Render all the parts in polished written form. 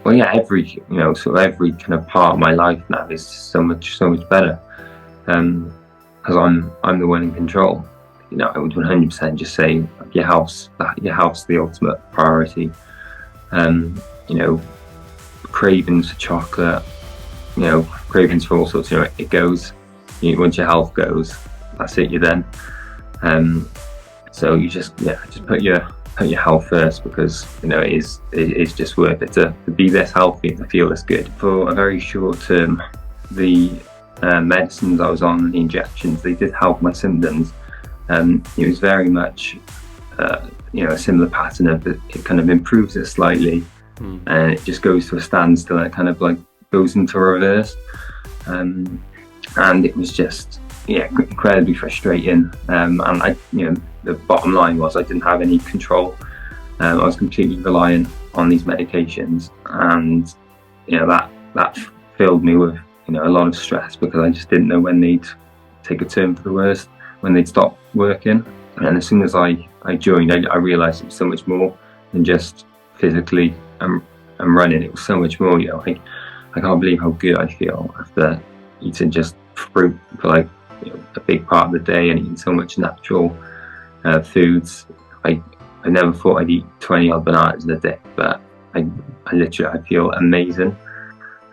well, yeah, every kind of part of my life now is so much better. Because I'm the one in control. I would 100% just say your health's the ultimate priority. Cravings for chocolate, cravings for all sorts. It goes. Once your health goes, that's it. You're then. So you just put your health first, because it is just worth it to be this healthy and to feel this good. For a very short term, the medicines I was on, the injections, they did help my symptoms. It was very much a similar pattern of it kind of improves it slightly, and it just goes to a standstill, and it kind of like goes into reverse. And it was just incredibly frustrating. And the bottom line was I didn't have any control. I was completely reliant on these medications, and that filled me with a lot of stress, because I just didn't know when they'd take a turn for the worst, when they'd stop working. And as soon as I joined, I realised it was so much more than just physically and running. It was so much more. I can't believe how good I feel after eating just fruit for like a big part of the day, and eating so much natural foods. I never thought I'd eat 20 odd bananas in a day, but I feel amazing.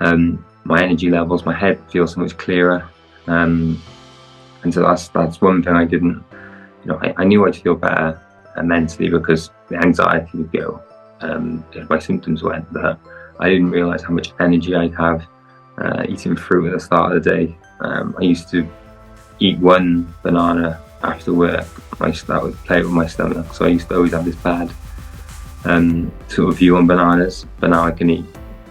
My energy levels, my head feels so much clearer, and so that's one thing I didn't. I knew I'd feel better mentally, because the anxiety would go if my symptoms went, but I didn't realise how much energy I'd have eating fruit at the start of the day. I used to eat one banana after work. That would play with my stomach, so I used to always have this bad sort of view on bananas. But now I can eat,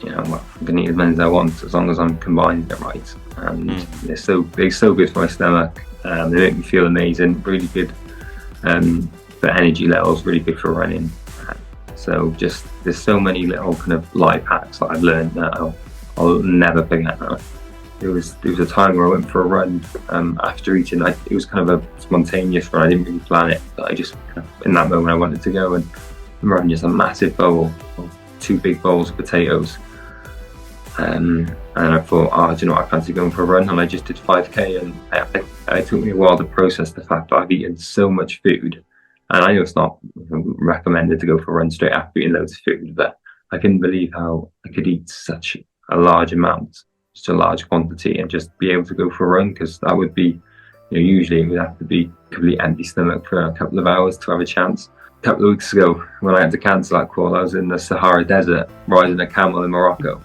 I can eat as many as I want, as long as I'm combining it right. And they're so good for my stomach. They make me feel amazing, really good for energy levels, really good for running. So just there's so many little kind of life hacks that I've learned that I'll never forget now. There was a time where I went for a run after eating. It was kind of a spontaneous run. I didn't really plan it, but I just in that moment I wanted to go and run just a massive bowl, or 2 big bowls of potatoes. And I thought, I fancy going for a run, and I just did 5k. And it took me a while to process the fact that I've eaten so much food. And I know it's not recommended to go for a run straight after eating loads of food, but I couldn't believe how I could eat such a large amount, such a large quantity, and just be able to go for a run, because that would be, usually it would have to be completely empty stomach for a couple of hours to have a chance. A couple of weeks ago, when I had to cancel that call, I was in the Sahara Desert riding a camel in Morocco.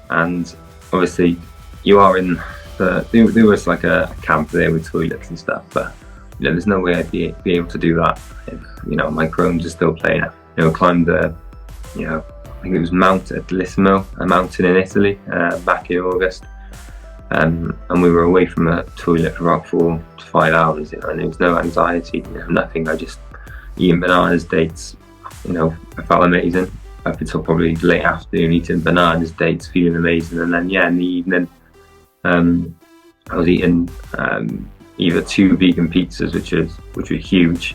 And obviously you are in there was like a camp there with toilets and stuff, but there's no way I'd be able to do that if my Crohn's is still playing out. Climbed the I think it was Mount Bellissimo, a mountain in Italy, back in August, and we were away from a toilet for about 4 to 5 hours, and there was no anxiety, nothing. I just eating bananas, dates, I felt amazing up until probably late afternoon, eating bananas, dates, feeling amazing. And then in the evening I was eating either 2 vegan pizzas, which were huge,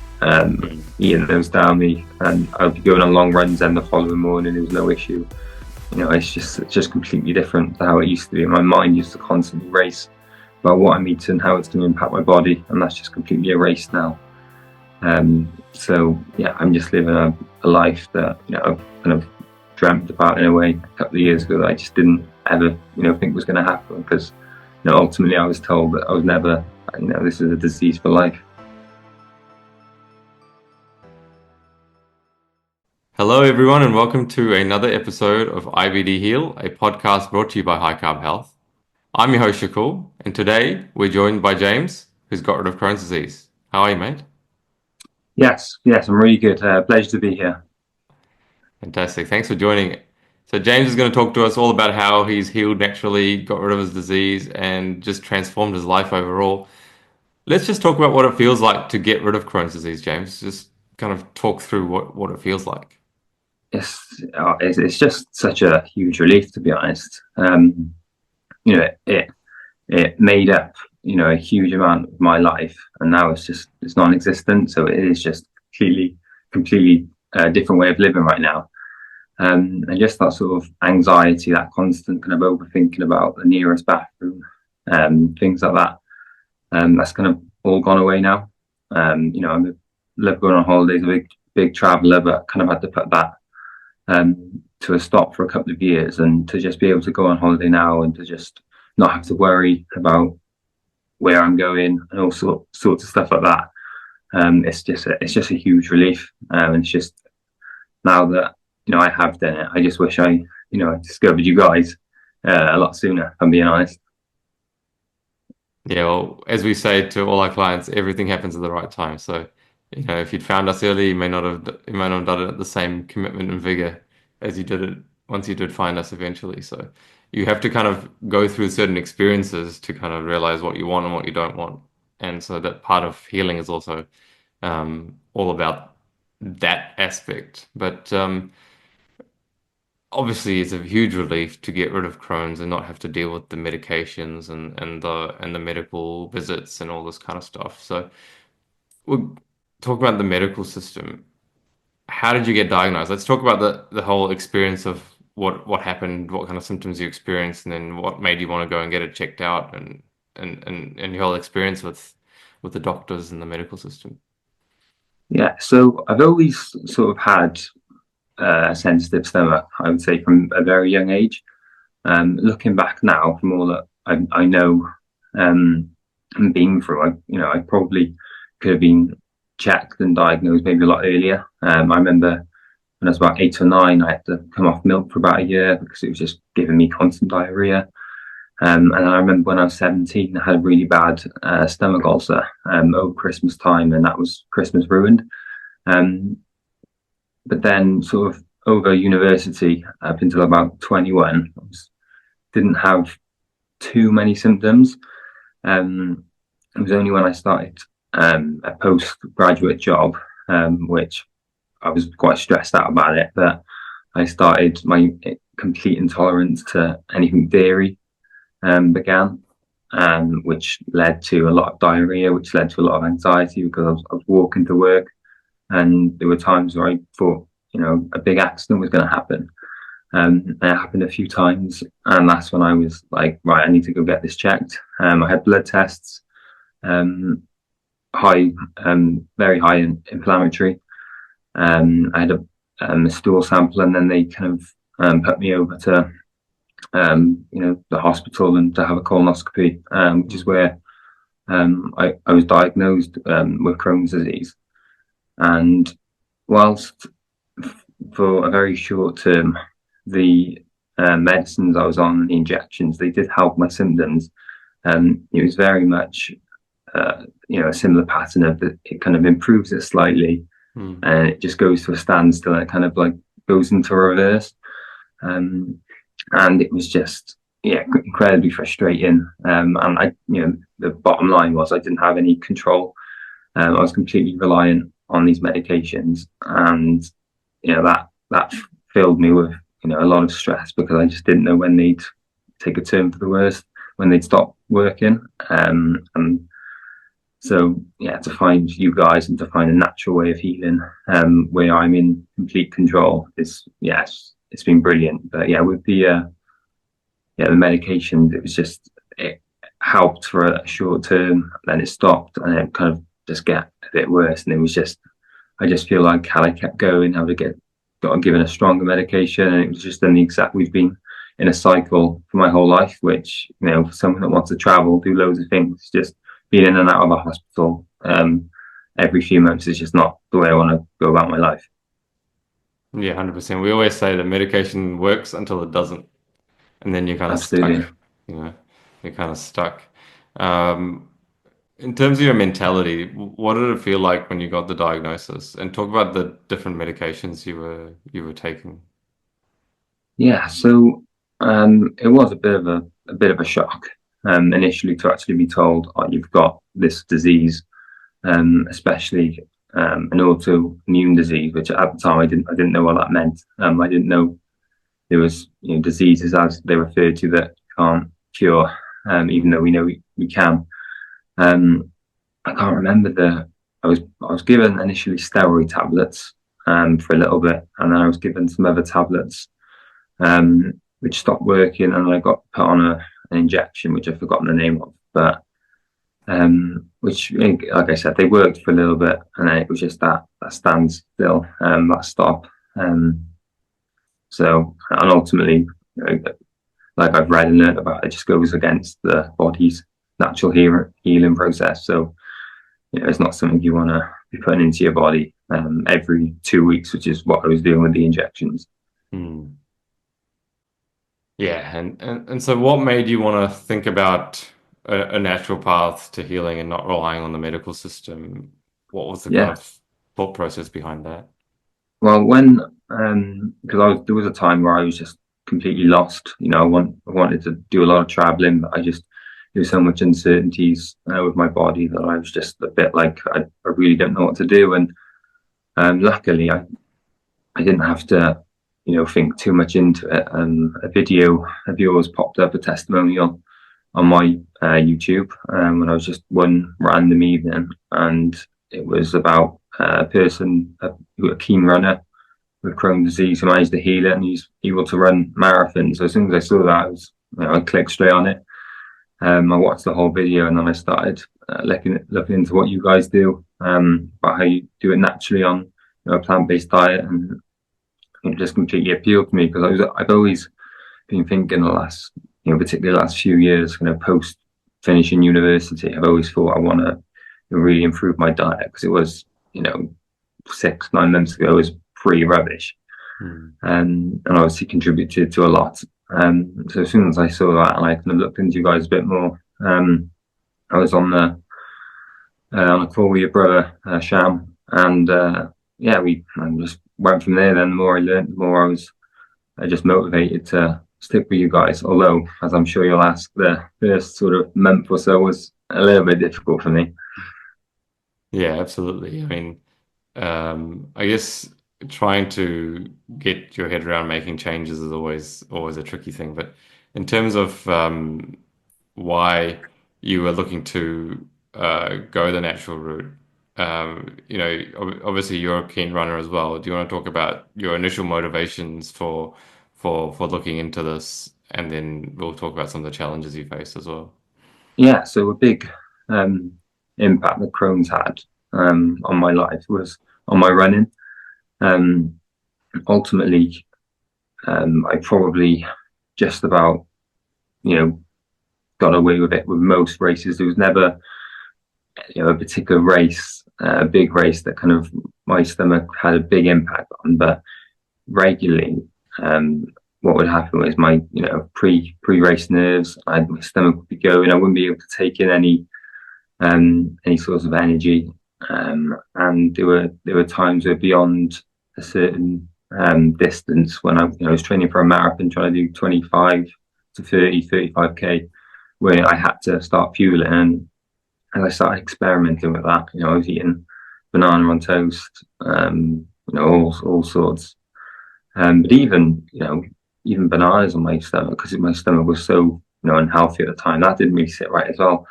eating those down me, and I would be going on long runs then the following morning. There was no issue. It's just completely different to how it used to be. My mind used to constantly race about what I'm eating, how it's going to impact my body, and that's just completely erased now. So I'm just living a life that I've kind of dreamt about in a way a couple of years ago, that I just didn't ever think was going to happen, because ultimately I was told that I was never, this is a disease for life. Hello everyone, and welcome to another episode of IBD Heal, a podcast brought to you by High Carb Health. I'm your host Shakul, and today we're joined by James, who's got rid of Crohn's disease. How are you, mate? Yes, I'm really good. Pleasure to be here. Fantastic. Thanks for joining. So James is going to talk to us all about how he's healed naturally, got rid of his disease, and just transformed his life overall. Let's just talk about what it feels like to get rid of Crohn's disease, James. Just kind of talk through what it feels like. It's just such a huge relief, to be honest. It made up a huge amount of my life, and now it's non-existent. So it is just completely different way of living right now. And just that sort of anxiety, that constant kind of overthinking about the nearest bathroom, things like that. That's kind of all gone away now. I love going on holidays, a big traveler, but kind of had to put that to a stop for a couple of years, and to just be able to go on holiday now and to just not have to worry about where I'm going and all sorts of stuff like that. It's just a huge relief, and it's just now that I have done it. I just wish I discovered you guys a lot sooner. If I'm being honest. Yeah, well, as we say to all our clients, everything happens at the right time. So, if you'd found us early, you might not have done it at the same commitment and vigor as you did it once you did find us eventually. So you have to kind of go through certain experiences to kind of realize what you want and what you don't want. And so that part of healing is also all about that aspect. But obviously it's a huge relief to get rid of Crohn's and not have to deal with the medications and the medical visits and all this kind of stuff. So we'll talk about the medical system. How did you get diagnosed? Let's talk about the whole experience of what happened, what kind of symptoms you experienced, and then what made you want to go and get it checked out, and your whole experience with the doctors and the medical system. Yeah, so I've always sort of had a sensitive stomach, I would say, from a very young age. Looking back now, from all that I know and been through, I probably could have been checked and diagnosed maybe a lot earlier. I remember when I was about 8 or 9, I had to come off milk for about a year because it was just giving me constant diarrhea. And I remember when I was 17, I had a really bad stomach ulcer over Christmas time, and that was Christmas ruined. Um, but then, sort of over university, up until about 21, didn't have too many symptoms. It was only when I started a postgraduate job, which I was quite stressed out about it, that I started my complete intolerance to anything dairy began, which led to a lot of diarrhea, which led to a lot of anxiety because I was walking to work, and there were times where I thought, a big accident was going to happen. And it happened a few times, and that's when I was like, right, I need to go get this checked. I had blood tests, um, high, very high in inflammatory. I had a stool sample, and then they kind of put me over to the hospital and to have a colonoscopy, which is where I was diagnosed with Crohn's disease. And whilst for a very short term, the medicines I was on, the injections, they did help my symptoms. It was very much, a similar pattern of it kind of improves it slightly, and it just goes to a standstill, and it kind of like goes into reverse. And it was just, incredibly frustrating. And the bottom line was I didn't have any control. I was completely reliant on these medications, and that filled me with a lot of stress because I just didn't know when they'd take a turn for the worst, when they'd stop working. And so to find you guys and to find a natural way of healing, where I'm in complete control, it's been brilliant. But with the medications, it was just, it helped for a short term, then it stopped, and it kind of just get a bit worse. And it was just, I just feel like had I kept going, I would have got given a stronger medication, and it was just we've been in a cycle for my whole life, which for someone that wants to travel, do loads of things, just being in and out of a hospital every few months is just not the way I want to go about my life. Yeah, 100%. We always say that medication works until it doesn't, and then you're kind of stuck. Absolutely. You're kind of stuck. Um, in terms of your mentality, what did it feel like when you got the diagnosis? And talk about the different medications you were taking. Yeah, so it was a bit of a shock initially to actually be told, oh, you've got this disease, especially an autoimmune disease, which at the time I didn't know what that meant. I didn't know there was diseases as they refer to that you can't cure, even though we know we can. I can't remember I was given initially steroid tablets, for a little bit, and then I was given some other tablets, which stopped working, and I got put on an injection, which I've forgotten the name of, but which, like I said, they worked for a little bit, and then it was just that standstill, that stop. So, and ultimately, like I've read and learned about, it just goes against the body's natural healing process. So, it's not something you want to be putting into your body every 2 weeks, which is what I was doing with the injections. Hmm. Yeah, and so what made you want to think about a natural path to healing and not relying on the medical system? What was the kind Yeah. of thought process behind that? Well, when because there was a time where I was just completely lost. I wanted to do a lot of traveling, but there was so much uncertainties with my body that I was just a bit like I really don't know what to do. And luckily, I didn't have to, think too much into it. A video of yours popped up, a testimonial on my YouTube, when I was just one random evening, and it was about a person, a keen runner with Crohn's disease, who managed to heal it, and he's able to run marathons. So as soon as I saw that, I clicked straight on it. I watched the whole video, and then I started looking into what you guys do, about how you do it naturally on a plant-based diet, and it just completely appealed to me because I've always been thinking the last, particularly the last few years, post finishing university, I've always thought I want to really improve my diet, because it was, 6, 9 months ago, it was pretty rubbish, Hmm. and obviously contributed to a lot. So as soon as I saw that, and I kind of looked into you guys a bit more, I was on a call with your brother, Sham, and yeah, I just went from there. Then the more I learned, the more I was just motivated to stick with you guys. Although, as I'm sure you'll ask, the first sort of month or so was a little bit difficult for me. Yeah, absolutely. I mean, I guess trying to get your head around making changes is always a tricky thing. But in terms of why you were looking to go the natural route, obviously you're a keen runner as well. Do you want to talk about your initial motivations for looking into this, and then we'll talk about some of the challenges you faced as well. Yeah, so a big um, impact that Crohn's had on my life was on my running. Um, Ultimately, I probably just about, you know, got away with it with most races. There was never, a particular race, a big race that kind of my stomach had a big impact on. But regularly, um, what would happen was my, pre race nerves, my stomach would be going. I wouldn't be able to take in any source of energy. And there were times where beyond a certain distance, when I was training for a marathon, trying to do 25 to 35K, where I had to start fueling. And as I started experimenting with that, I was eating banana on toast, all sorts. But even bananas on my stomach, because my stomach was so, unhealthy at the time, that didn't really sit right as well.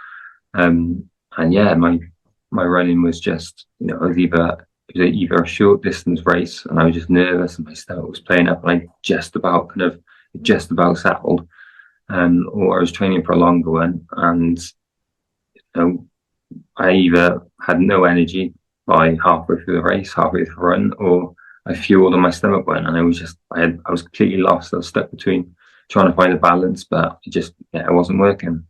And yeah, my running was just, it was either a short distance race, and I was just nervous, and my stomach was playing up, and I just about settled. Or I was training for a longer one, and know, I either had no energy by halfway through the race, halfway through the run, or I fueled and my stomach went, and I was completely lost. I was stuck between trying to find a balance, but it wasn't working.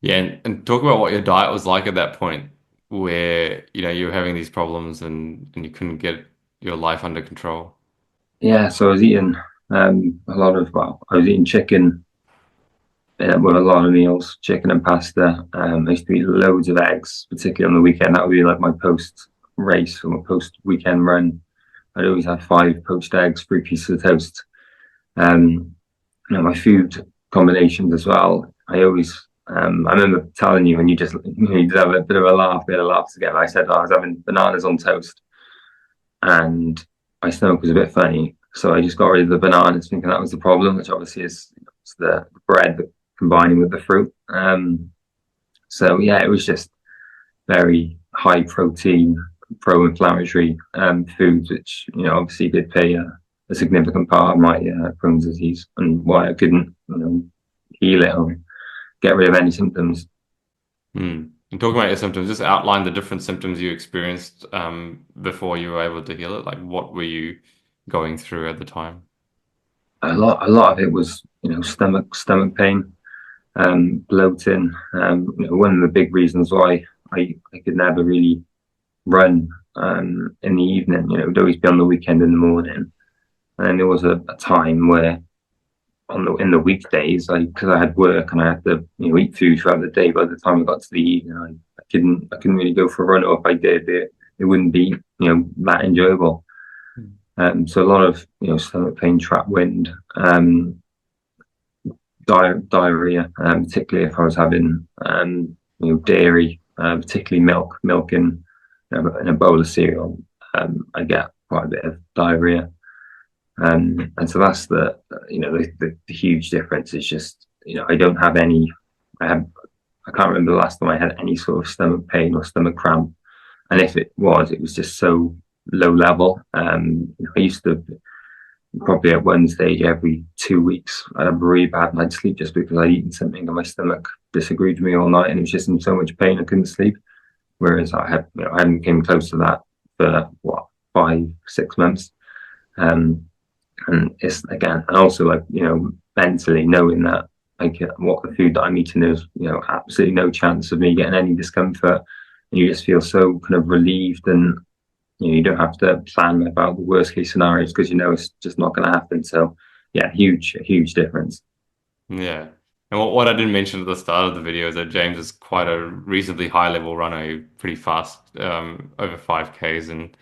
Yeah, and talk about what your diet was like at that point, where you were having these problems and you couldn't get your life under control. Yeah, so I was eating I was eating chicken with a lot of meals, chicken and pasta. I used to eat loads of eggs, particularly on the weekend. That would be like my post race or my post weekend run. I'd always have 5 poached eggs, 3 pieces of toast. Um, my food combinations as well. I remember telling you, and you just have a bit of a laugh, we had a laugh together. I said I was having bananas on toast, and my stomach was a bit funny, so I just got rid of the bananas, thinking that was the problem, which obviously is it's the bread combining with the fruit. So yeah, it was just very high protein, pro-inflammatory foods, which obviously did play a significant part of my Crohn's disease and why I couldn't heal it or get rid of any symptoms. Hmm. And talking about your symptoms, just outline the different symptoms you experienced before you were able to heal it. Like, what were you going through at the time? A lot of it was stomach pain, bloating. One of the big reasons why I could never really run in the evening. It would always be on the weekend in the morning. And then there was a time where in the weekdays, because I had work and I had to eat food throughout the day. By the time I got to the evening, I couldn't really go for a run. Or if I did, it wouldn't be that enjoyable. So a lot of stomach pain, trapped wind, diarrhea, particularly if I was having dairy, particularly milk in a bowl of cereal. I get quite a bit of diarrhea. And so that's the huge difference is just, I don't have any, I can't remember the last time I had any sort of stomach pain or stomach cramp. And if it was just so low level. I used to probably at one stage every 2 weeks, I'd have a really bad night's sleep just because I'd eaten something and my stomach disagreed with me all night and it was just in so much pain I couldn't sleep. Whereas I hadn't came close to that for 5, 6 months. And it's again, and also mentally knowing that what the food that I'm eating is, absolutely no chance of me getting any discomfort, and you just feel so kind of relieved, and you don't have to plan about the worst case scenarios because it's just not going to happen. So yeah, huge difference. Yeah. And what I didn't mention at the start of the video is that James is quite a reasonably high level runner, pretty fast, over 5Ks. And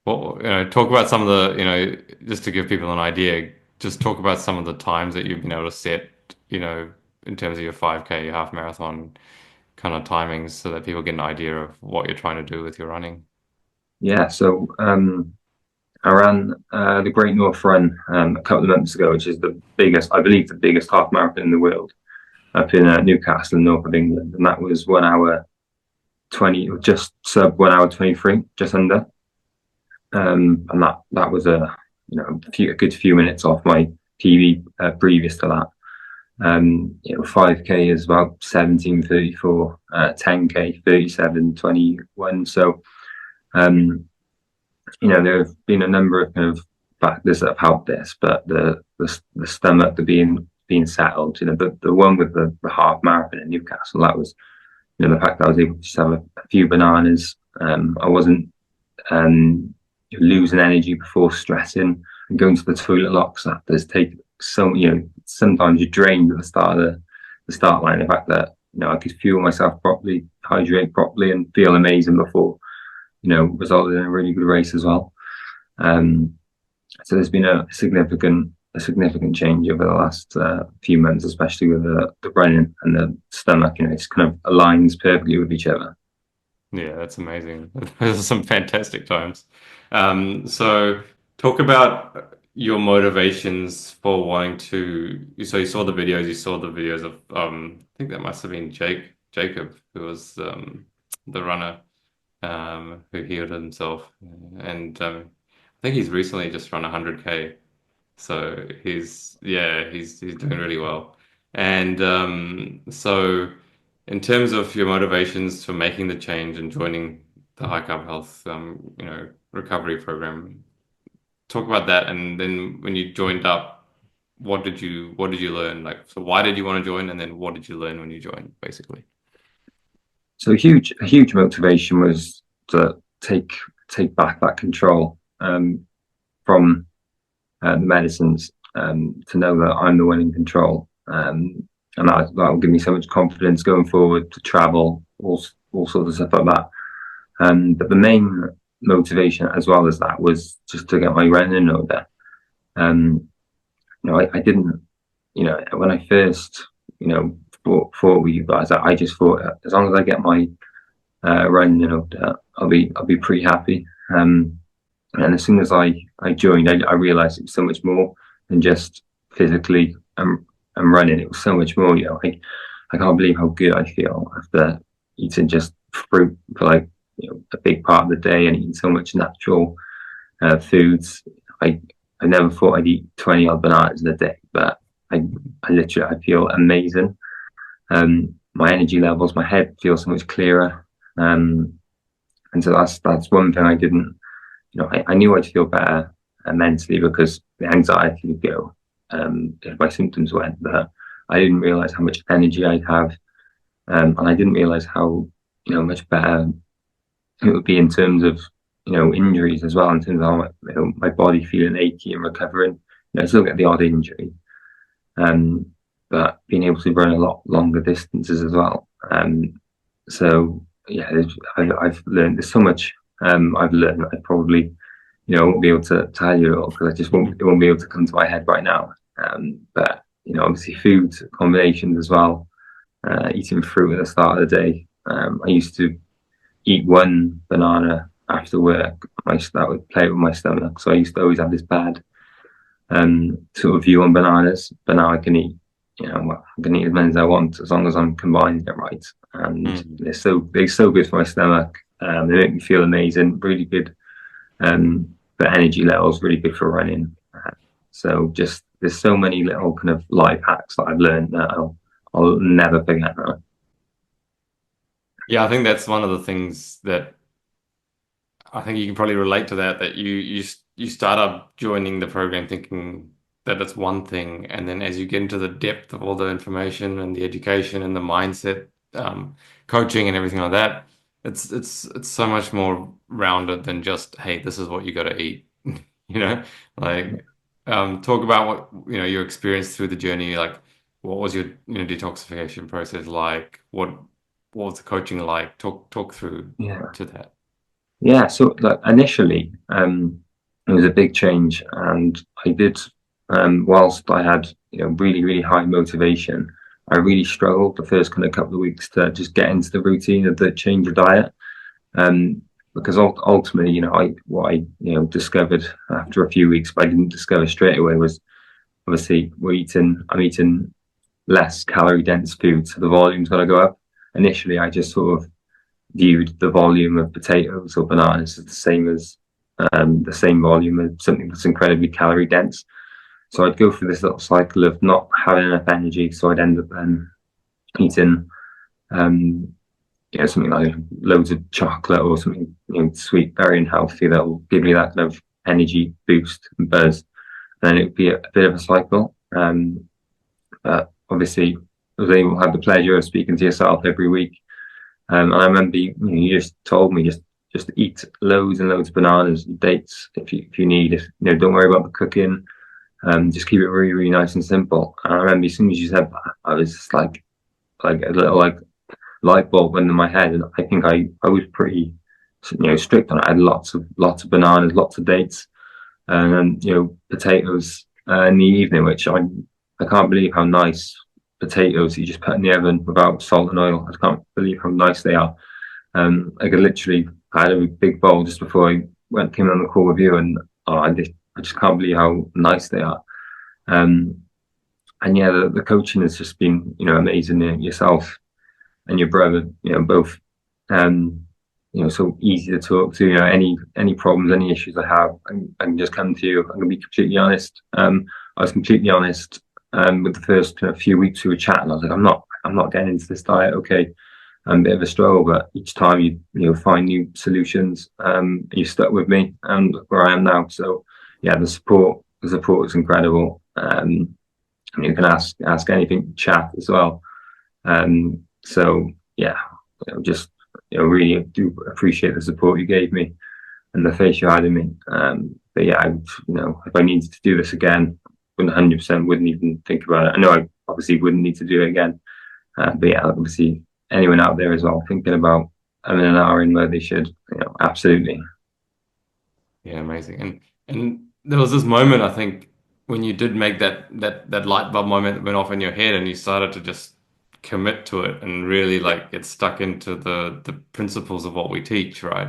talk about some of the, just to give people an idea, just talk about some of the times that you've been able to set, in terms of your 5K, your half marathon kind of timings so that people get an idea of what you're trying to do with your running. Yeah, so I ran the Great North Run a couple of months ago, which is the biggest, I believe, the biggest half marathon in the world, up in Newcastle, north of England, and that was 1 hour 20, or just sub 1 hour 23, just under. And that was a good few minutes off my PB previous to that. 5K is about 17:34, 10K 37:21. So there have been a number of kind of factors that have helped this, but the stomach, the being settled, but the one with the half marathon in Newcastle, that was the fact that I was able to just have a few bananas. I wasn't losing energy before stressing and going to the toilet locks. That does take so, sometimes you're drained at the start of the start line. The fact that I could fuel myself properly, hydrate properly, and feel amazing before resulted in a really good race as well. So there's been a significant change over the last few months, especially with the running and the stomach. It's kind of aligns perfectly with each other. Yeah, that's amazing. Those are some fantastic times. So talk about your motivations for wanting to. So you saw the videos. You saw the videos of. I think that must have been Jacob, who was the runner who healed himself, and I think he's recently just run 100K. So he's doing really well. And so in terms of your motivations for making the change and joining the High Carb Health recovery program, talk about that. And then when you joined up, what did you learn? Like, so why did you want to join? And then what did you learn when you joined, basically? So a huge motivation was to take back that control from the medicines, to know that I'm the one in control, and that will give me so much confidence going forward to travel, all sorts of stuff like that. But the main motivation, as well as that, was just to get my running in order. I didn't, when I first, fought with you guys, I just thought as long as I get my running in order, I'll be pretty happy. And as soon as I joined, I realized it was so much more than just physically and running. It was so much more. I can't believe how good I feel after eating just fruit for like a big part of the day and eating so much natural foods. I I never thought I'd eat 20 odd bananas in a day, but I literally I feel amazing. My energy levels, my head feels so much clearer. Um, and so that's one thing I didn't, I knew I'd feel better mentally because the anxiety would go if my symptoms went, but I didn't realize how much energy I'd have, and I didn't realize how much better it would be in terms of injuries as well, in terms of how my body feeling achy and recovering. I still get the odd injury, um, but being able to run a lot longer distances as well. So yeah, I've learned there's so much I've learned. I probably won't be able to tell you it all because I just won't it won't be able to come to my head right now. But obviously food combinations as well. Eating fruit at the start of the day. I used to eat one banana after work. That would play with my stomach, so I used to always have this bad sort of view on bananas. But now I can eat, I can eat as many as I want as long as I'm combining it right. And Mm. they're so good for my stomach. They make me feel amazing, really good for energy levels, really good for running. So just there's so many little kind of life hacks that I've learned that I'll never forget now. Yeah, I think that's one of the things that I think you can probably relate to that, that you start up joining the program thinking that it's one thing, and then as you get into the depth of all the information and the education and the mindset, coaching and everything like that, it's so much more rounded than just, hey, this is what you got to eat, you know? Like, talk about what, your experience through the journey, like what was your, detoxification process like? What was the coaching like? Talk through Yeah. to that. Yeah, so like initially, it was a big change, and I did. Whilst I had really really high motivation, I really struggled the first kind of couple of weeks to just get into the routine of the change of diet. Because ultimately, what I discovered after a few weeks, but I didn't discover straight away was obviously I'm eating less calorie dense food, so the volume's got to go up. Initially, I just sort of viewed the volume of potatoes or bananas as the same volume of something that's incredibly calorie dense. So I'd go through this little cycle of not having enough energy. So I'd end up eating, um, something like loads of chocolate or something, sweet, very unhealthy that will give me that kind of energy boost and buzz. And then it would be a bit of a cycle. But obviously, I was able to have the pleasure of speaking to yourself every week. And I remember you just told me just eat loads and loads of bananas and dates if you need. If don't worry about the cooking. Just keep it really really nice and simple. And I remember as soon as you said that, I was just like a little like light bulb went in my head, and I think I was pretty strict on it. I had lots of bananas, lots of dates, and then potatoes in the evening, which I can't believe how nice potatoes you just put in the oven without salt and oil. I can't believe how nice they are. I could literally I had a big bowl just before I came on the call with you, and I just can't believe how nice they are. Um, and yeah, the coaching has just been amazing. Yourself and your brother, both, um, so easy to talk to. Any problems, any issues I have, I can just come to you. I'm gonna be completely honest. I was completely honest with the first kind of few weeks we were chatting. I was like, I'm not getting into this diet. Okay, I'm a bit of a struggle, but each time you find new solutions. You stuck with me, and look where I am now. So yeah, the support is incredible. And you can ask anything, chat as well. So yeah, just really do appreciate the support you gave me and the faith you had in me. But yeah, if I needed to do this again, 100% wouldn't even think about it. I know I obviously wouldn't need to do it again. But yeah, obviously anyone out there as well thinking about having an hour in where they should, absolutely. Yeah, amazing. And there was this moment, I think, when you did make that light bulb moment that went off in your head and you started to just commit to it and really like get stuck into the principles of what we teach, right?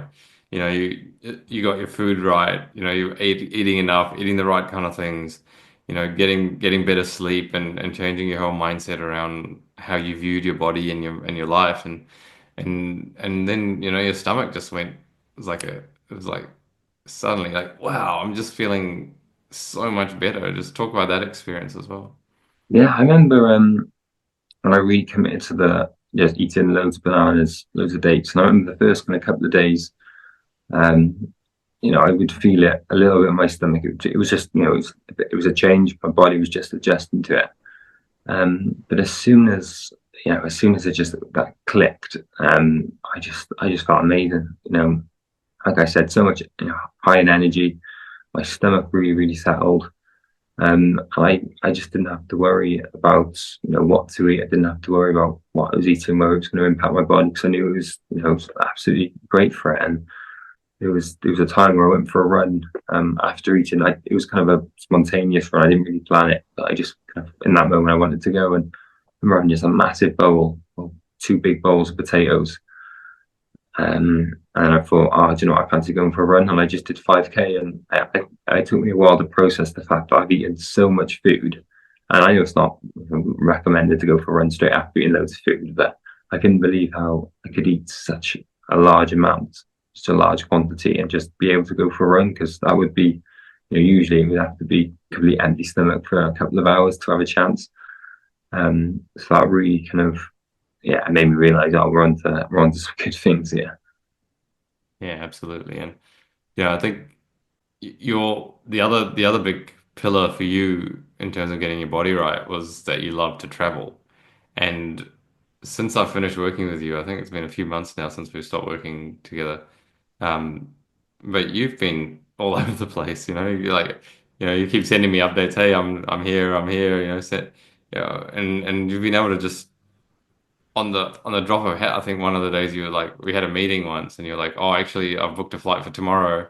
You got your food right, eating enough, eating the right kind of things, getting better sleep and changing your whole mindset around how you viewed your body and your life. And then your stomach just went. It was like suddenly like, wow, I'm just feeling so much better. Just talk about that experience as well. Yeah, I remember when I really committed to the just eating loads of bananas, loads of dates. And I remember the first kind of couple of days, um, I would feel it a little bit in my stomach. It was just, it was a change. My body was just adjusting to it. But as soon as it just that clicked, I just felt amazing. Like I said, so much, high in energy. My stomach really, really settled. I just didn't have to worry about, what to eat. I didn't have to worry about what I was eating, whether it was going to impact my body, because I knew it was absolutely great for it. And there was a time where I went for a run after eating. It was kind of a spontaneous run. I didn't really plan it, but I just kind of in that moment I wanted to go and run just a massive bowl, or two big bowls of potatoes. And I thought, oh, do you know what? I fancy going for a run, and I just did 5K. And it took me a while to process the fact that I've eaten so much food, and I know it's not recommended to go for a run straight after eating loads of food, but I couldn't believe how I could eat such a large amount, such a large quantity, and just be able to go for a run, because that would be, usually it would have to be completely empty stomach for a couple of hours to have a chance. So that really kind of, yeah, it made me realize, oh, we're on to some good things here. Yeah, absolutely. And yeah, I think you're the other big pillar for you in terms of getting your body right was that you love to travel. And since I finished working with you, I think it's been a few months now since we've stopped working together. Um, but you've been all over the place, You're like, you keep sending me updates. Hey, I'm here, I'm here. And you've been able to just on the drop of a hat. I think one of the days you were like, we had a meeting once, and you're like, oh, actually, I've booked a flight for tomorrow,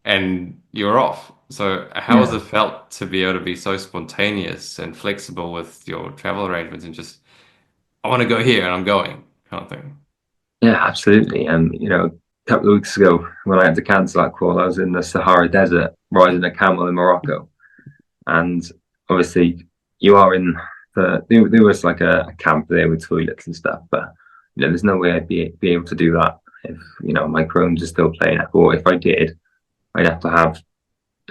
and you're off. So how has Yeah. it felt to be able to be so spontaneous and flexible with your travel arrangements and just, I want to go here and I'm going kind of thing? Yeah, absolutely. And a couple of weeks ago, when I had to cancel that call, I was in the Sahara Desert riding a camel in Morocco. And obviously, you are in there was like a camp there with toilets and stuff, but there's no way I'd be able to do that if my Crohn's is still playing up. Or if I did, I'd have to have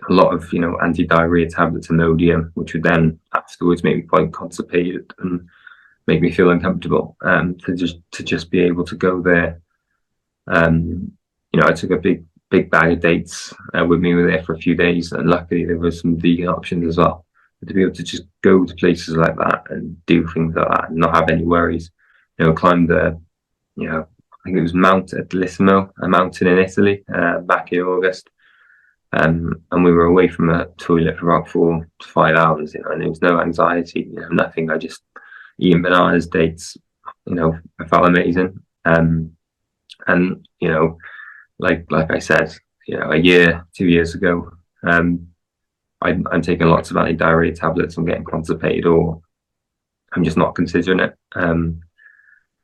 a lot of anti-diarrhea tablets and Imodium, which would then afterwards make me quite constipated and make me feel uncomfortable. To just be able to go there. I took a big bag of dates with me. We were there for a few days, and luckily there was some vegan options as well. But to be able to just go to places like that and do things like that and not have any worries, climb I think it was Mount Atlissimo, a mountain in Italy, back in August. And we were away from a toilet for about 4 to 5 hours, and there was no anxiety, nothing. I just eating bananas, dates, I felt amazing. And like I said, a year, 2 years ago, I'm taking lots of anti-diarrhea tablets. I'm getting constipated, or I'm just not considering it.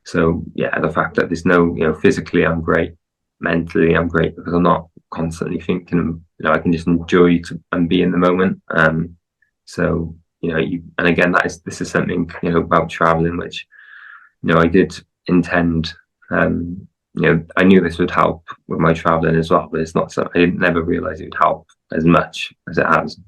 So yeah, the fact that there's no, physically I'm great, mentally I'm great, because I'm not constantly thinking. I can just enjoy and be in the moment. So and again, this is something about traveling, which I did intend. I knew this would help with my traveling as well, but it's not so. I didn't never realize it would help as much as it has.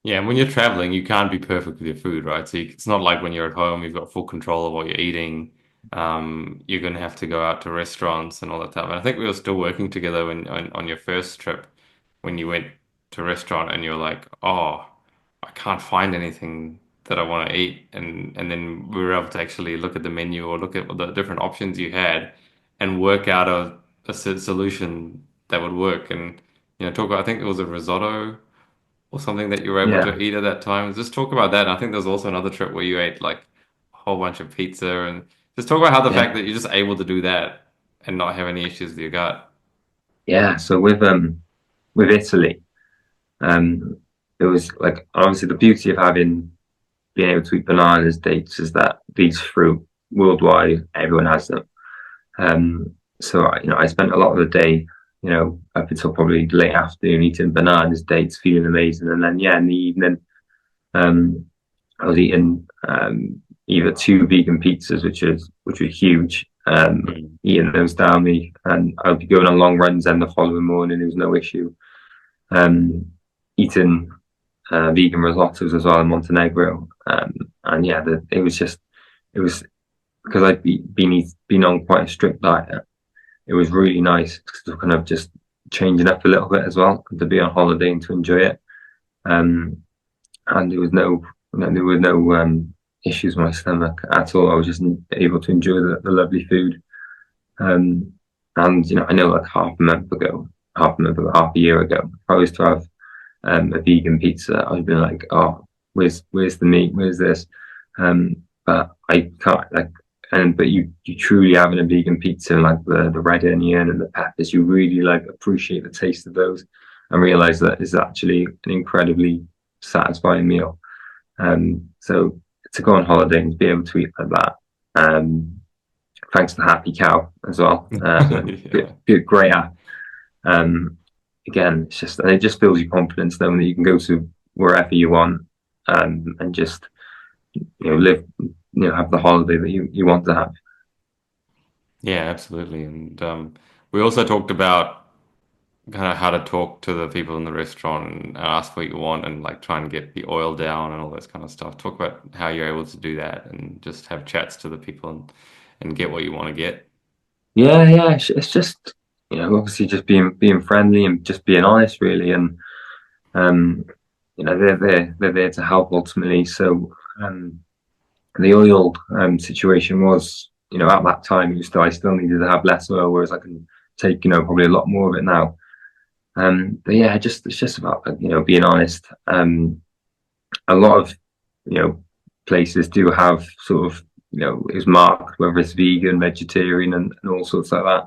Yeah, and when you're traveling, you can't be perfect with your food, right? So it's not like when you're at home, you've got full control of what you're eating. You're going to have to go out to restaurants and all that stuff. And I think we were still working together on your first trip when you went to a restaurant and you were like, oh, I can't find anything that I want to eat. And then we were able to actually look at the menu or look at the different options you had and work out a solution that would work. And, talk about, I think it was a risotto or something that you were able Yeah, to eat at that time. Just talk about that. And I think there's also another trip where you ate like a whole bunch of pizza and just talk about how the yeah, fact that you're just able to do that and not have any issues with your gut. yeah. So with Italy, um, it was like, obviously the beauty of having being able to eat bananas, dates, is that these fruit worldwide, everyone has them. So I spent a lot of the day, up until probably late afternoon, eating bananas, dates, feeling amazing, and then yeah, in the evening, I was eating either two vegan pizzas, which were huge, Mm. eating those daily, and I'd be going on long runs then the following morning. There was no issue. Um, Eating vegan risottos as well in Montenegro, and yeah, it was just it was because been on quite a strict diet. It was really nice to kind of just changing up a little bit as well, to be on holiday and to enjoy it. Um, and there were no issues with my stomach at all. I was just able to enjoy the lovely food. Um, and I know like half a year ago, if I was to have a vegan pizza, I'd be like, oh, where's the meat? Where's this? But I can't like, but you truly having a vegan pizza and like the red onion and the peppers, you really like appreciate the taste of those and realize that is actually an incredibly satisfying meal. So to go on holiday and be able to eat like that, thanks to Happy Cow as well, Yeah. great app. Um, Again, it's just and it just fills you confidence knowing that you can go to wherever you want, and just live, have the holiday that you want to have. Yeah, absolutely. And we also talked about kind of how to talk to the people in the restaurant and ask what you want and like try and get the oil down and all this kind of stuff. Talk about how you're able to do that and just have chats to the people and get what you want to get. Yeah. It's just obviously just being friendly and just being honest, really, and um, they're there to help ultimately. So the oil situation was, at that time, I still needed to have less oil, whereas I can take, probably a lot more of it now. But yeah, it's just about being honest. A lot of places do have sort of is marked whether it's vegan, vegetarian, and all sorts like that.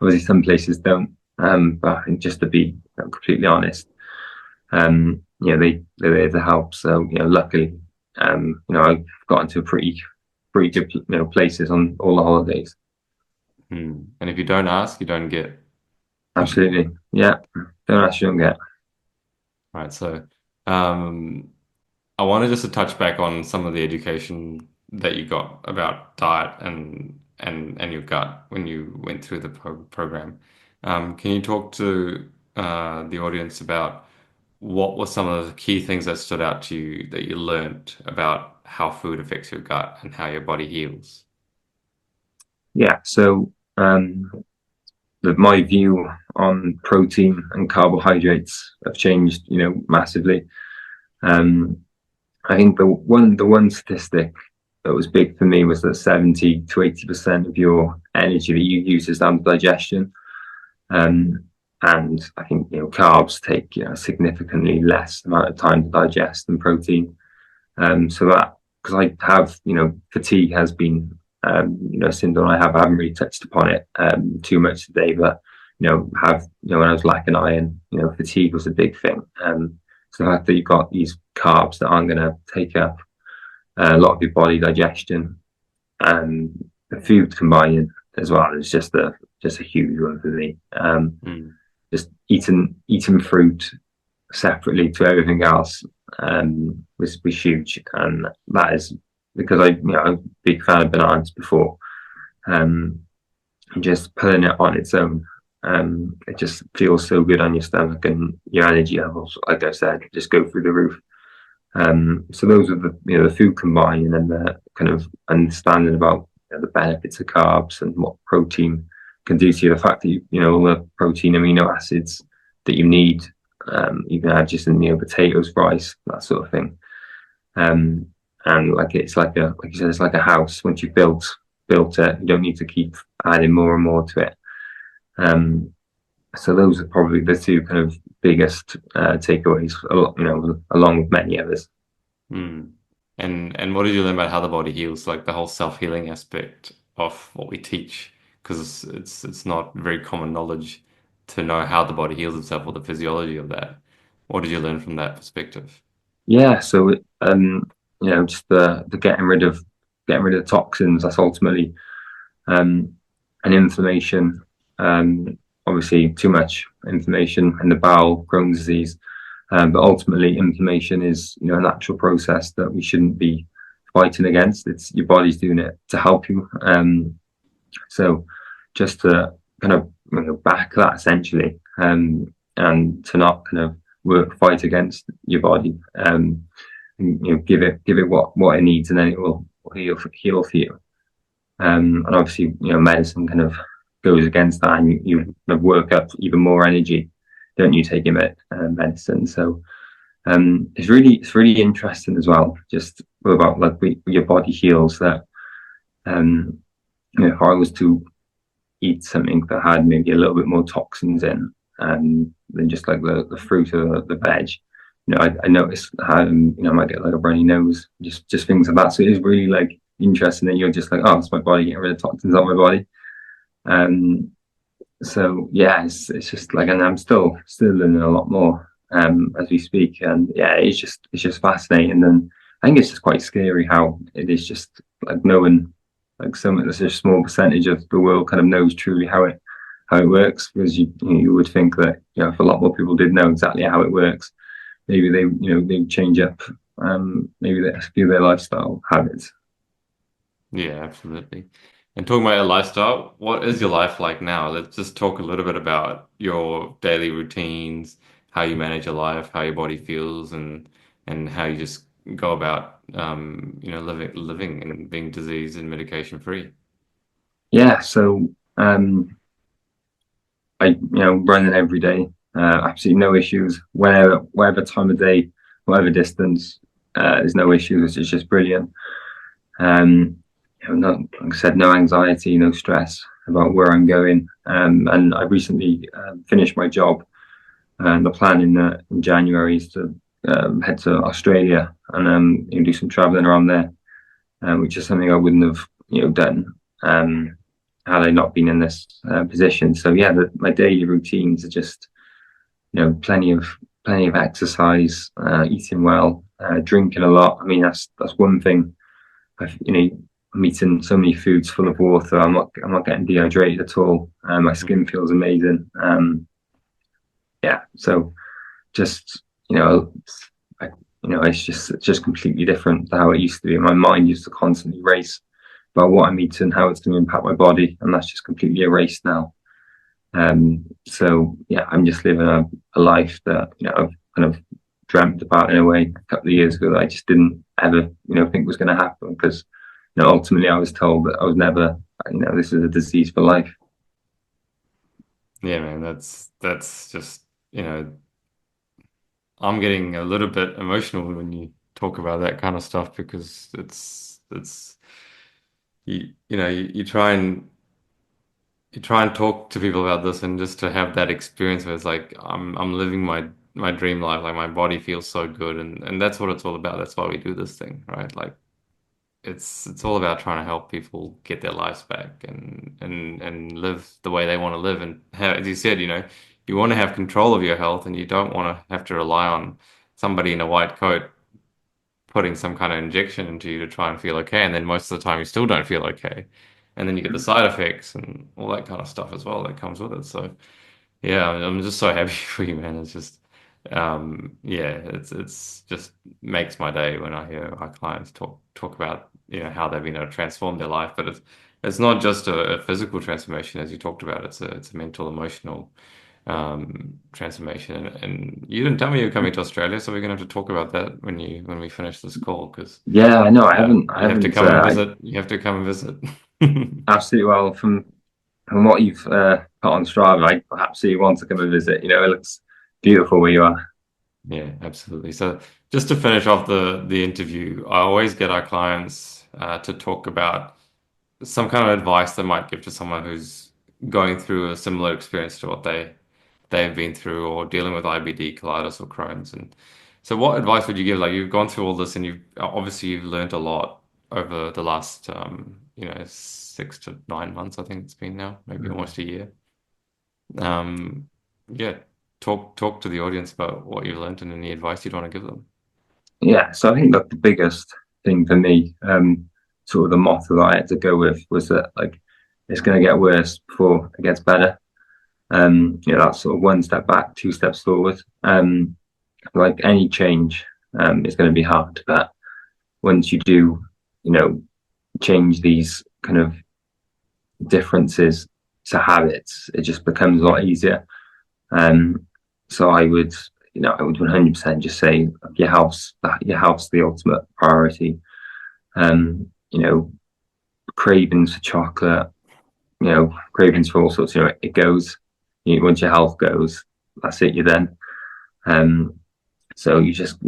Obviously, some places don't. But I think just to be completely honest, they're there to help. So luckily, I've gotten to pretty good places on all the holidays. Hmm. And if you don't ask, you don't get. Absolutely, yeah. Don't ask, you don't get. Right. So um, I wanted just to touch back on some of the education that you got about diet and your gut when you went through the program. Can you talk to the audience about what were some of the key things that stood out to you that you learned about how food affects your gut and how your body heals? Yeah. So my view on protein and carbohydrates have changed, massively. Um, I think the one statistic that was big for me was that 70 to 80% of your energy that you use is under digestion. Um, and I think carbs take significantly less amount of time to digest than protein. So that because I have fatigue has been syndrome I haven't really touched upon it too much today, but when I was lacking iron, fatigue was a big thing. So the fact that you've got these carbs that aren't going to take up a lot of your body digestion, and the food combining as well is just a huge one for me. Mm. Just eating fruit separately to everything else was huge, and that is because I'm a big fan of bananas before. Um, and just putting it on its own, it just feels so good on your stomach, and your energy levels, like I said, just go through the roof. So those are the food combining and the kind of understanding about the benefits of carbs and what protein can do to you. The fact that all the protein amino acids that you need, you can have just in potatoes, rice, that sort of thing. Um, and like like you said, it's like a house. Once you've built it, you don't need to keep adding more and more to it. Um, so those are probably the two kind of biggest takeaways, along with many others. Mm. And what did you learn about how the body heals, like the whole self-healing aspect of what we teach? Because it's not very common knowledge to know how the body heals itself or the physiology of that. What did you learn from that perspective? Yeah, so just the getting rid of toxins. That's ultimately um, an inflammation. Obviously, too much inflammation in the bowel, Crohn's disease. But ultimately, inflammation is a natural process that we shouldn't be fighting against. It's your body's doing it to help you. So just to kind of back that essentially, and to not kind of fight against your body, and, give it what it needs, and then it will heal for you. And obviously, medicine kind of goes against that, and you kind of work up even more energy, don't you, taking medicine? So it's really interesting as well, just about like your body heals that. Um, if I was to eat something that had maybe a little bit more toxins in, than just like the fruit or the veg, I noticed how I might get like a runny nose, just things like that. So it is really like interesting that you're just like, oh, it's my body getting rid of toxins out of my body. Um, so yeah, it's just like, and I'm still learning a lot more as we speak, and yeah, it's just fascinating, and I think it's just quite scary how it is just like knowing like something that's a small percentage of the world kind of knows truly how it works, because you would think that if a lot more people did know exactly how it works, maybe they'd change up maybe a few of their lifestyle habits. Yeah, absolutely. And talking about your lifestyle, what is your life like now? Let's just talk a little bit about your daily routines, how you manage your life, how your body feels, and how you just go about living and being disease and medication free. Yeah, so I running every day, absolutely no issues. Whatever time of day, whatever distance, there's no issues. It's just brilliant. Um, not, like I said, no anxiety, no stress about where I'm going. And I recently finished my job, and the plan in January is to head to Australia and do some traveling around there, which is something I wouldn't have done had I not been in this position. So yeah, my daily routines are just plenty of exercise, eating well, drinking a lot. I mean, that's one thing. I'm eating so many foods full of water. I'm not getting dehydrated at all. My skin feels amazing. Yeah, so just I, it's just completely different to how it used to be. My mind used to constantly race about what I'm eating, how it's going to impact my body, and that's just completely erased now. So yeah, I'm just living a life that I've kind of dreamt about in a way a couple of years ago that I just didn't ever think was going to happen, because ultimately I was told that I was never this is a disease for life. Yeah, man, that's just, I'm getting a little bit emotional when you talk about that kind of stuff because it's you try and talk to people about this and just to have that experience where it's like I'm living my dream life, like my body feels so good and that's what it's all about. That's why we do this thing, right? Like it's all about trying to help people get their lives back and live the way they want to live and have, as you said, you want to have control of your health and you don't want to have to rely on somebody in a white coat putting some kind of injection into you to try and feel okay, and then most of the time you still don't feel okay, and then you get the side effects and all that kind of stuff as well that comes with it. So yeah, I'm just so happy for you, man. It's just yeah, it's just makes my day when I hear our clients talk about how they've been able to transform their life, but it's not just a physical transformation as you talked about. It's a mental, emotional transformation. And you didn't tell me you were coming to Australia, so we're gonna have to talk about that when we finish this call, because Yeah, I know. I you have to haven't. come and visit. You have to come and visit. Absolutely, well, from what you've put on Strava, I absolutely want to come and visit. It looks beautiful where you are. Yeah, absolutely. So just to finish off the interview, I always get our clients to talk about some kind of advice they might give to someone who's going through a similar experience to what they've been through or dealing with IBD, colitis, or Crohn's. And so, what advice would you give? Like you've gone through all this, and you've learned a lot over the last 6 to 9 months. I think it's been now, maybe Mhm. almost a year. Um, yeah, talk to the audience about what you've learned and any advice you'd want to give them. Yeah, so I think that the biggest thing for me, sort of the motto that I had to go with, was that like it's going to get worse before it gets better. That's sort of one step back, two steps forward. Like any change, is going to be hard, but once you do, you know, change these kind of differences to habits, it just becomes a lot easier. Um, so I would 100% just say your health's the ultimate priority. You know, cravings for chocolate, cravings for all sorts. It goes. Once your health goes, that's it. You then. Um, so you just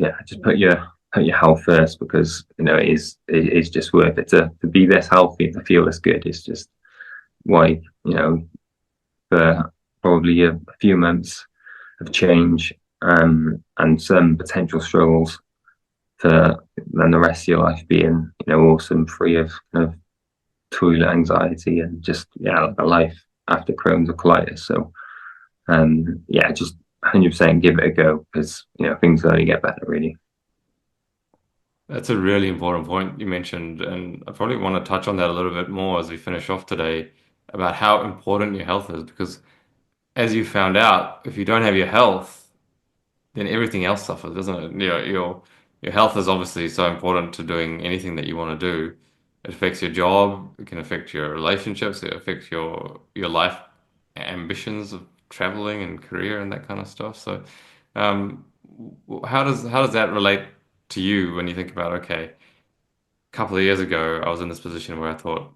put your health first because it is just worth it to be this healthy and to feel this good. It's just why for probably a few months of change and some potential struggles for then the rest of your life being awesome, free of kind of toilet anxiety and just like a life after Crohn's or colitis. So just 100% give it a go because things only get better really. That's a really important point you mentioned, and I probably want to touch on that a little bit more as we finish off today about how important your health is. Because as you found out, if you don't have your health, then everything else suffers, doesn't it? Your health is obviously so important to doing anything that you want to do. It affects your job, it can affect your relationships, it affects your life ambitions of traveling and career and that kind of stuff. So, um, how does that relate to you when you think about, okay, a couple of years ago, I was in this position where I thought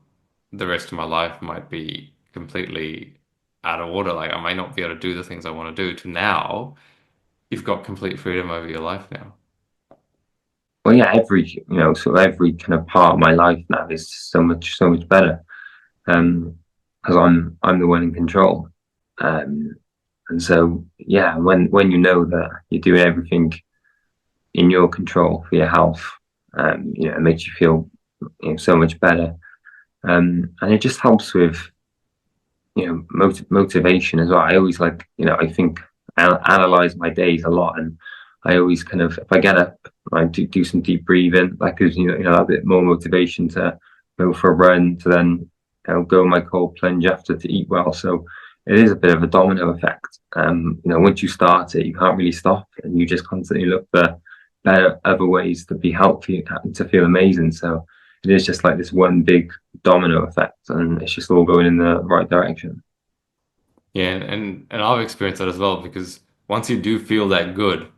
the rest of my life might be completely out of order. Like I might not be able to do the things I want to do to now you've got complete freedom over your life now. Well, yeah, sort of every kind of part of my life now is so much better. Because I'm the one in control. Um, and so yeah, when you know that you're doing everything in your control for your health, it makes you feel so much better. And it just helps with motivation as well. I always I think analyze my days a lot, and I always kind of if I get up, I do some deep breathing. That gives a bit more motivation to go for a run, to then go on my cold plunge after to eat well. So it is a bit of a domino effect. Once you start it, you can't really stop, and you just constantly look for better other ways to be healthy and to feel amazing. So it is just like this one big domino effect, and it's just all going in the right direction. Yeah, and I've experienced that as well because once you do feel that good,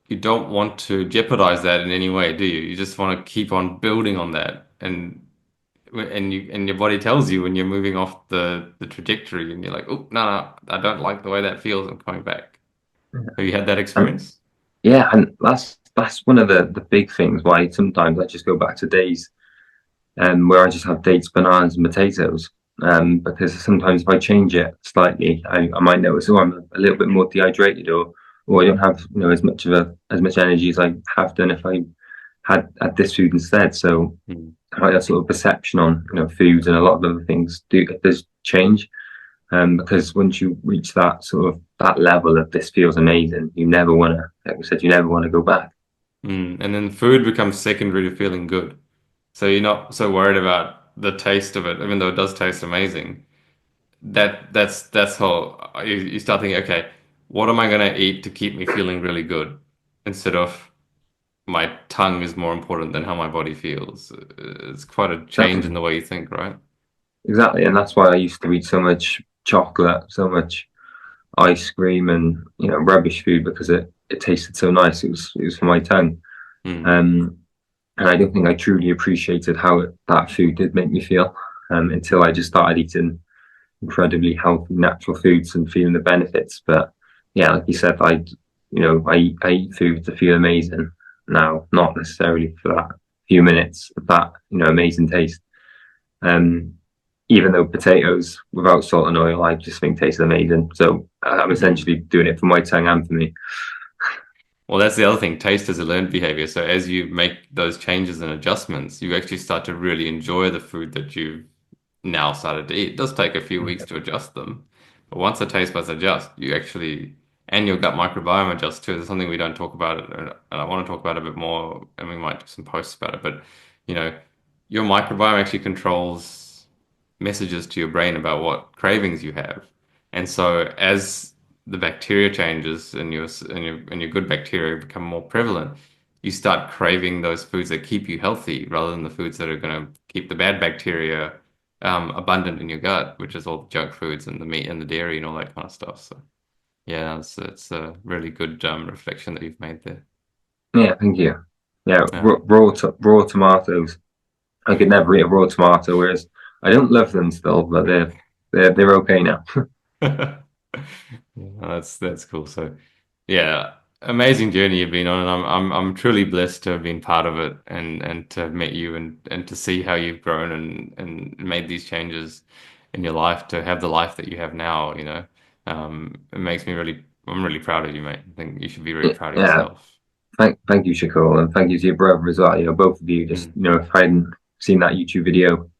you don't want to jeopardize that in any way, do you? You just want to keep on building on that, and your body tells you when you're moving off the trajectory, and you're like, oh no, no, I don't like the way that feels. I'm coming back. Have you had that And experience? yeah, and that's one of the big things why sometimes I just go back to days where I just have dates, bananas, and potatoes. Because sometimes if I change it slightly, I might notice, oh, I'm a little bit more dehydrated, or I don't have as much energy as I have done if I had this food instead. So Hmm. that sort of perception on foods and a lot of other things does change. Because once you reach that sort of that level of this feels amazing, you never want to, like we said, you never want to go back. And then food becomes secondary to feeling good. So you're not so worried about the taste of it, even though it does taste amazing. That's how you start thinking, okay, what am I gonna eat to keep me feeling really good? Instead of my tongue is more important than how my body feels. It's quite a change Exactly, in the way you think, right? exactly, and that's why I used to eat so much chocolate, so much ice cream, and rubbish food because it tasted so nice. It was for my tongue, Hmm. um, and I don't think I truly appreciated how that food did make me feel until I just started eating incredibly healthy, natural foods and feeling the benefits. But yeah, like you said, I eat food to feel amazing now, not necessarily for that few minutes of that amazing taste. Um, Even though potatoes without salt and oil, I just think taste amazing. So I'm Hmm. essentially doing it for my tongue and for me. Well, that's the other thing. Taste is a learned behavior. So as you make those changes and adjustments, you actually start to really enjoy the food that you've now started to eat. It does take a few weeks to adjust them, but once the taste buds adjust, you actually, and your gut microbiome adjusts too. There's something we don't talk about, and I want to talk about it a bit more, and we might do some posts about it. But you know, your microbiome actually controls messages to your brain about what cravings you have, and so as the bacteria changes and your good bacteria become more prevalent, you start craving those foods that keep you healthy rather than the foods that are going to keep the bad bacteria abundant in your gut, which is all the junk foods and the meat and the dairy and all that kind of stuff. So yeah, it's a really good reflection that you've made there. Yeah, thank you. Yeah, Um, raw tomatoes. I could never eat a raw tomato, whereas I don't love them still, but they're okay now. yeah, that's cool. So yeah, amazing journey you've been on, and I'm truly blessed to have been part of it and to have met you and to see how you've grown and made these changes in your life to have the life that you have now, you know. It makes me really, I'm really proud of you, mate. I think you should be really proud of Yeah, yourself. thank you, Shakur, and thank you to your brother as well. Both of you. Just Mm. if I hadn't seen that YouTube video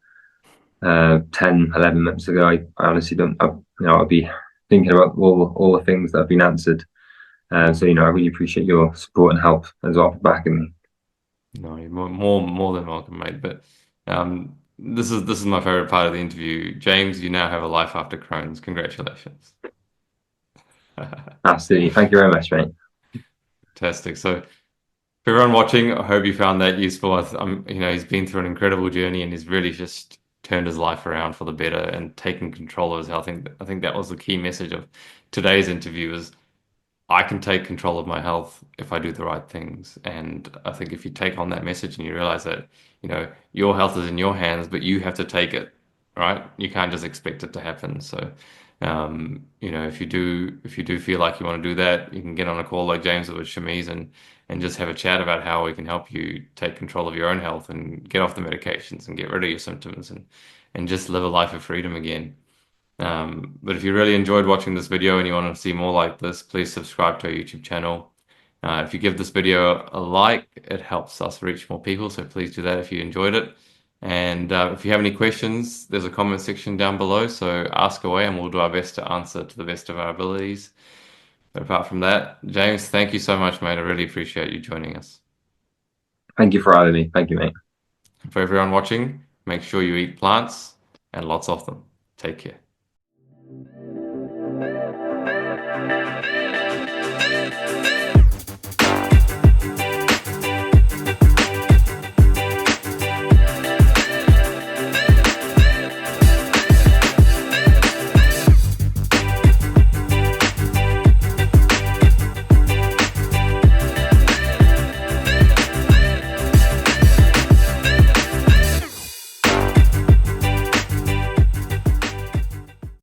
10, 11 months ago, I honestly don't. I'd be thinking about all the things that have been answered. So I really appreciate your support and help as well for backing me. No, you're more than welcome, mate. But this is my favorite part of the interview. James, you now have a life after Crohn's. Congratulations. Absolutely, thank you very much, mate. Fantastic. So, for everyone watching, I hope you found that useful. He's been through an incredible journey and he's really just turned his life around for the better and taken control of his health. I think that was the key message of today's interview is I can take control of my health if I do the right things. And I think if you take on that message and you realize that, your health is in your hands, but you have to take it, right? You can't just expect it to happen. So, if you do feel like you want to do that, you can get on a call like James did with Shamiz and just have a chat about how we can help you take control of your own health and get off the medications and get rid of your symptoms and just live a life of freedom again. But if you really enjoyed watching this video and you want to see more like this, please subscribe to our YouTube channel. If you give this video a like, it helps us reach more people. So please do that if you enjoyed it. And if you have any questions, there's a comment section down below. So ask away and we'll do our best to answer to the best of our abilities. But apart from that, James, thank you so much, mate. I really appreciate you joining us. Thank you for having me. Thank you, mate. For everyone watching, make sure you eat plants and lots of them. Take care.